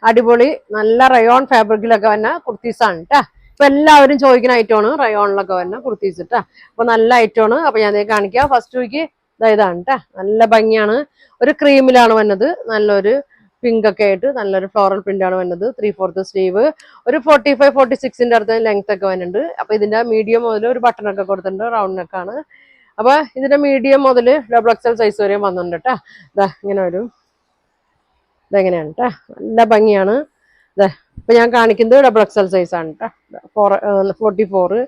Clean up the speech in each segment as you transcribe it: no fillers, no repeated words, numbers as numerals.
അടിപൊളി നല്ല റയോൺ ഫാബ്രിക്കിലൊക്കെ വന്ന കുർത്തീസാണ് കേട്ടാ. ഇപ്പൊ എല്ലാവരും ചോദിക്കുന്ന ഐറ്റമാണ് റയോണിലൊക്കെ വന്ന കുർത്തീസ് കേട്ടാ. അപ്പൊ നല്ല ഐറ്റമാണ്. അപ്പൊ ഞാൻ കാണിക്കാം. ഫസ്റ്റ് വീക്ക് ഇതാണ് കേട്ടാ. നല്ല ഭംഗിയാണ്. ഒരു ക്രീമിലാണ് വന്നത്. നല്ലൊരു പിങ്ക് ഒക്കെ ആയിട്ട് നല്ലൊരു ഫ്ലോറൽ പ്രിന്റ് ആണ് വന്നത്. 3/4 സ്ലീവ്. ഒരു 45-46 അടുത്ത് ലെങ്ത് ഒക്കെ വരുന്നുണ്ട്. അപ്പൊ ഇതിന്റെ മീഡിയം മുതൽ ഒരു ബട്ടൺ ഒക്കെ കൊടുത്തിട്ടുണ്ട്. റൗണ്ട് നെക്കാണ്. അപ്പൊ ഇതിന്റെ മീഡിയം മുതൽ XXL സൈസ് വരെ വന്നിട്ടുണ്ട് കേട്ടാ. ഇതാ ഇങ്ങനെ വരും. ഇതെങ്ങനെയാണ് കേട്ടാ. നല്ല ഭംഗിയാണ്. ഇപ്പൊ ഞാൻ കാണിക്കുന്നത് XXL സൈസ് ആണ് കേട്ടോ. 44.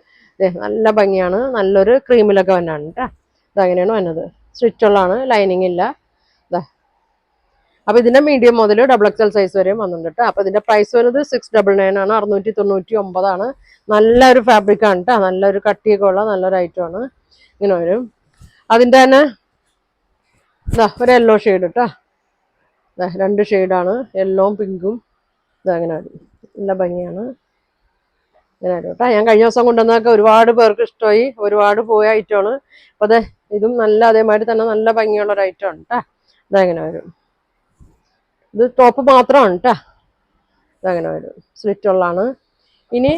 നല്ല ഭംഗിയാണ്. നല്ലൊരു ക്രീമിലൊക്കെ വന്നാണ് കേട്ടാ. ഇതങ്ങനെയാണ് വന്നത്. സ്റ്റിച്ചുള്ളതാണ്. ലൈനിങ് ഇല്ല. അപ്പൊ ഇതിന്റെ മീഡിയം മുതൽ XXL സൈസ് വരെയും വന്നിട്ടുണ്ട് കേട്ടോ. അപ്പൊ ഇതിന്റെ പ്രൈസ് വരുന്നത് 699 ആണ്. 699 ആണ്. നല്ലൊരു ഫാബ്രിക് ആണ് കേട്ടോ. നല്ലൊരു കട്ടിയൊക്കെ ഉള്ള നല്ലൊരു ഐറ്റം ആണ്. ഇങ്ങനെ വരും. അതിന്റെ തന്നെ ഒരു യെല്ലോ ഷെയ്ഡ് കേട്ടോ. 2 ഷെയ്ഡാണ്. യെല്ലോവും പിങ്കും. ഇതങ്ങനെ വരും. നല്ല ഭംഗിയാണ്. ഇങ്ങനെ വരും കേട്ടോ. ഞാൻ കഴിഞ്ഞ ദിവസം കൊണ്ടുവന്നതൊക്കെ ഒരുപാട് പേർക്ക് ഇഷ്ടമായി. ഒരുപാട് പോയ ഐറ്റമാണ്. അപ്പൊ ഇതും നല്ല അതേമാതിരി തന്നെ നല്ല ഭംഗിയുള്ള ഒരു ഐറ്റം ആണ് കേട്ടോ. ഇതെങ്ങനെ വരും. ഇത് ടോപ്പ് മാത്രമാണ് കേട്ടോ. ഇതങ്ങനെ വരും. സ്ലിറ്റ് ഉള്ളതാണ്. ഇനി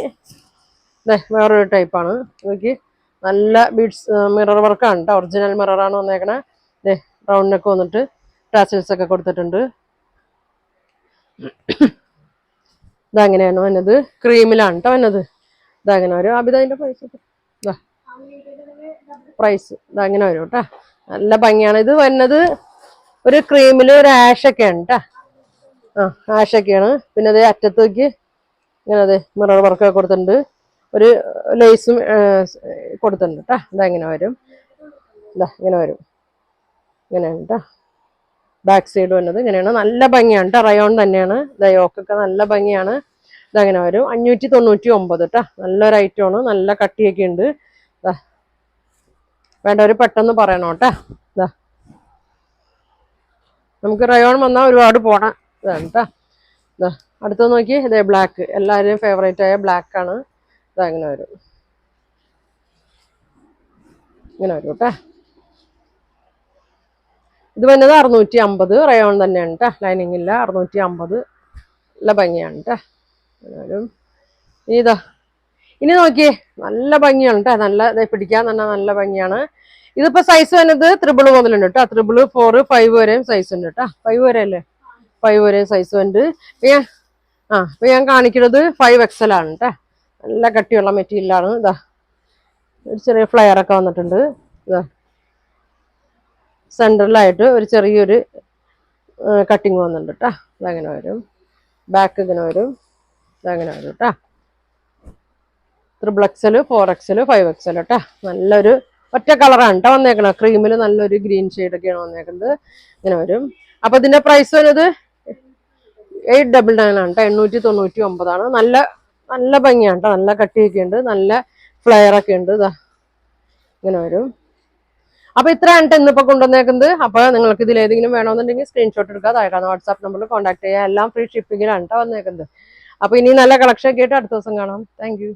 വേറൊരു ടൈപ്പാണ്. നോക്കി നല്ല ബീഡ്സ് മിറർ വർക്കാണ് കേട്ടോ. ഒറിജിനൽ മിററാണ് വന്നേക്കണേ. റൗണ്ടിനൊക്കെ വന്നിട്ട് ടാസൽസ് ഒക്കെ കൊടുത്തിട്ടുണ്ട്. ഇതങ്ങനെയാണ് വന്നത്. ക്രീമിലാണ് കേട്ടോ വന്നത്. ഇതങ്ങനെ വരും. അതിന്റെ പ്രൈസ് ഇതങ്ങനെ വരും കേട്ടോ. നല്ല ഭംഗിയാണ്. ഇത് വന്നത് ഒരു ക്രീമില് ഒരു ആഷൊക്കെയാണ് കേട്ടോ. ആഷൊക്കെയാണ്. പിന്നെ അതേ അറ്റത്തേക്ക് ഇങ്ങനെ അതെ മിറർ വർക്കൊക്കെ കൊടുത്തിട്ടുണ്ട്. ഒരു ലേസും കൊടുത്തിട്ടുണ്ട് കേട്ടോ. ഇതങ്ങനെ വരും. ഇങ്ങനെ വരും. ഇങ്ങനെയാണ് കേട്ടോ. ബാക്ക് സൈഡ് വന്നത് ഇങ്ങനെയാണ്. നല്ല ഭംഗിയാണ് കേട്ടോ. റയോൺ തന്നെയാണ്. യോക്കൊക്കെ നല്ല ഭംഗിയാണ്. ഇതങ്ങനെ വരും. 599 കേട്ടോ. നല്ലൊരു ഐറ്റമാണ്. നല്ല കട്ടിയൊക്കെ ഉണ്ട്. വേണ്ടവര് പെട്ടെന്ന് പറയണം കേട്ടോ. നമുക്ക് റയോൺ വന്നാൽ ഒരുപാട് പോണം. ഇതാണ് കേട്ടോ. അടുത്ത് നോക്കി ഇതേ ബ്ലാക്ക്. എല്ലാവരുടെയും ഫേവറേറ്റ് ആയ ബ്ലാക്ക് ആണ്. ഇതങ്ങനെ വരും. ഇങ്ങനെ വരും കേട്ടോ. ഇത് വന്നത് 650. റയോൺ തന്നെയാണ് കേട്ടോ. ലൈനിങ് ഇല്ല. 650. നല്ല ഭംഗിയാണ് കേട്ടോ. ഇനി നോക്കിയേ നല്ല ഭംഗിയാണ് കേട്ടോ. നല്ല പിടിക്കാൻ തന്നെ നല്ല ഭംഗിയാണ്. ഇതിപ്പോ സൈസ് വന്നത് 3 മുതലുണ്ട് കേട്ടോ. 3, 4, 5 വരെയും സൈസ് ഉണ്ട് കേട്ടോ. 5 വരെ അല്ലേ? 5 വരെ സൈസ് ഉണ്ട്. ഇപ്പൊ ഞാൻ കാണിക്കുന്നത് 5XL ആണ് കേട്ടോ. നല്ല കട്ടിയുള്ള മെറ്റീരിയലാണ്. ഒരു ചെറിയ ഫ്ലെയർ ഒക്കെ വന്നിട്ടുണ്ട്. സെൻട്രലായിട്ട് ഒരു ചെറിയൊരു കട്ടിങ് വന്നിട്ടുണ്ട് കേട്ടോ. ഇതങ്ങനെ വരും. ബാക്ക് ഇങ്ങനെ വരും. ഇതങ്ങനെ വരും കേട്ടോ. XXL, 4XL, 5XL കേട്ടോ. നല്ലൊരു ഒറ്റ കളറാണ് കേട്ടോ വന്നേക്കണം. ക്രീമിൽ നല്ലൊരു ഗ്രീൻ ഷെയ്ഡൊക്കെയാണ് വന്നേക്കുന്നത്. ഇങ്ങനെ വരും. അപ്പൊ ഇതിന്റെ പ്രൈസ് വരുന്നത് 899 ആണ് കേട്ടോ. 899 ആണ്. നല്ല നല്ല ഭംഗിയാണ് കേട്ടോ. നല്ല കട്ടിയൊക്കെ ഉണ്ട്. നല്ല ഫ്ലെയർ ഒക്കെ ഉണ്ട്. ഇങ്ങനെ വരും. അപ്പൊ ഇത്രയാണ് ഇന്നിപ്പോ കൊണ്ടുവന്നേക്കുന്നത്. അപ്പൊ നിങ്ങൾക്ക് ഇതിൽ ഏതെങ്കിലും വേണമെന്നുണ്ടെങ്കിൽ സ്ക്രീൻഷോട്ട് എടുക്കുക. താഴെ വാട്സാപ്പ് നമ്പറിൽ കോൺടാക്ട് ചെയ്യുക. എല്ലാം ഫ്രീ ഷിപ്പിങ്ങിലാണ് കേട്ടോ വന്നേക്കുന്നത്. അപ്പൊ ഇനി നല്ല കളക്ഷൻ ഒക്കെ ആയിട്ട് അടുത്ത ദിവസം കാണാം. Thank you.